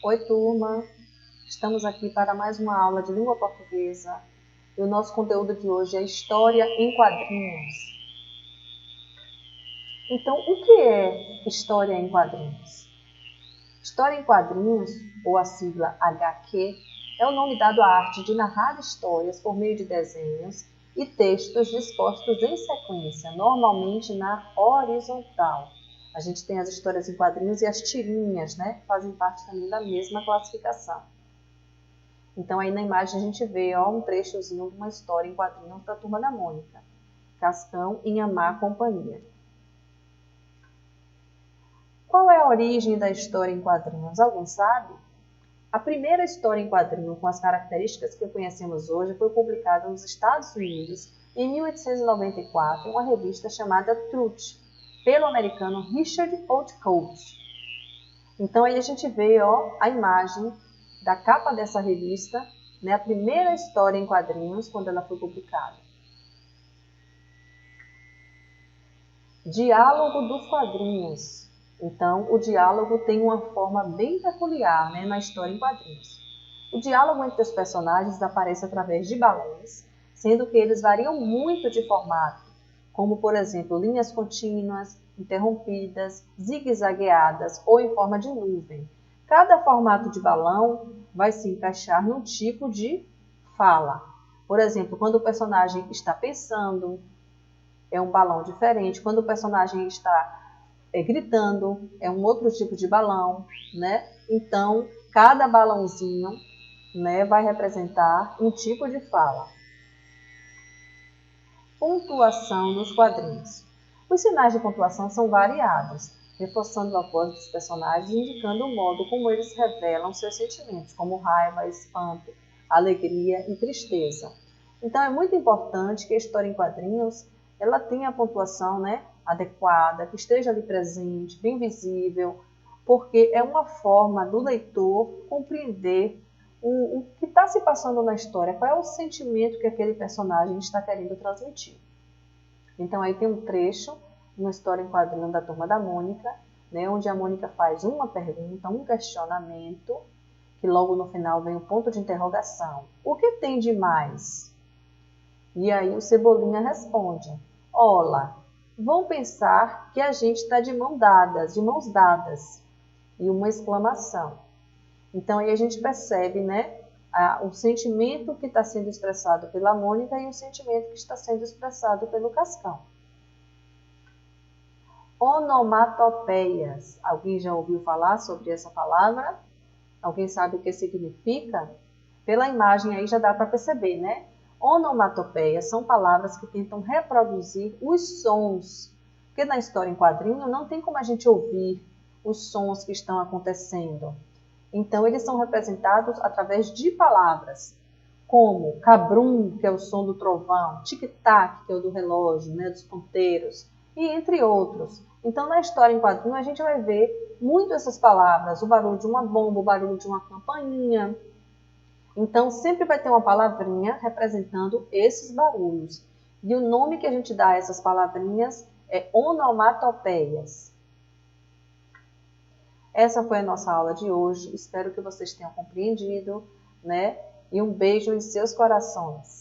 Oi, turma! Estamos aqui para mais uma aula de língua portuguesa e o nosso conteúdo de hoje é História em Quadrinhos. Então, o que é História em Quadrinhos? História em Quadrinhos, ou a sigla HQ, é o nome dado à arte de narrar histórias por meio de desenhos e textos dispostos em sequência, normalmente na horizontal. A gente tem as histórias em quadrinhos e as tirinhas, né? Fazem parte também da mesma classificação. Então, aí na imagem a gente vê um trechozinho de uma história em quadrinhos da Turma da Mônica. Cascão, Inhamar, Companhia. Qual é a origem da história em quadrinhos? Alguém sabe? A primeira história em quadrinho com as características que conhecemos hoje foi publicada nos Estados Unidos em 1894 em uma revista chamada Truth, pelo americano Richard Outcault. Então aí a gente vê a imagem da capa dessa revista, né, a primeira história em quadrinhos quando ela foi publicada. Diálogo dos quadrinhos. Então, o diálogo tem uma forma bem peculiar, né, na história em quadrinhos. O diálogo entre os personagens aparece através de balões, sendo que eles variam muito de formato, como, por exemplo, linhas contínuas, interrompidas, zigue-zagueadas ou em forma de nuvem. Cada formato de balão vai se encaixar num tipo de fala. Por exemplo, quando o personagem está pensando, é um balão diferente. Quando o personagem está gritando, é um outro tipo de balão, né? Então, cada balãozinho, né, vai representar um tipo de fala. Pontuação nos quadrinhos. Os sinais de pontuação são variados, reforçando a voz dos personagens e indicando o modo como eles revelam seus sentimentos, como raiva, espanto, alegria e tristeza. Então, é muito importante que a história em quadrinhos ela tenha a pontuação, né, adequada, que esteja ali presente, bem visível, porque é uma forma do leitor compreender o que está se passando na história, qual é o sentimento que aquele personagem está querendo transmitir. Então aí tem um trecho, uma história em quadrinho da Turma da Mônica, né, onde a Mônica faz uma pergunta, um questionamento, que logo no final vem o ponto de interrogação. O que tem de mais? E aí o Cebolinha responde, olá, vão pensar que a gente está de mãos dadas, e uma exclamação. Então aí a gente percebe, né, o sentimento que está sendo expressado pela Mônica e o sentimento que está sendo expressado pelo Cascão. Onomatopeias. Alguém já ouviu falar sobre essa palavra? Alguém sabe o que significa? Pela imagem aí já dá para perceber, né? Onomatopeias são palavras que tentam reproduzir os sons, porque na história em quadrinho não tem como a gente ouvir os sons que estão acontecendo. Então, eles são representados através de palavras, como cabrum, que é o som do trovão, tic-tac, que é o do relógio, né, dos ponteiros, e entre outros. Então, na história em quadrinho, a gente vai ver muito essas palavras, o barulho de uma bomba, o barulho de uma campainha. Então, sempre vai ter uma palavrinha representando esses barulhos. E o nome que a gente dá a essas palavrinhas é onomatopeias. Essa foi a nossa aula de hoje. Espero que vocês tenham compreendido, né? E um beijo em seus corações.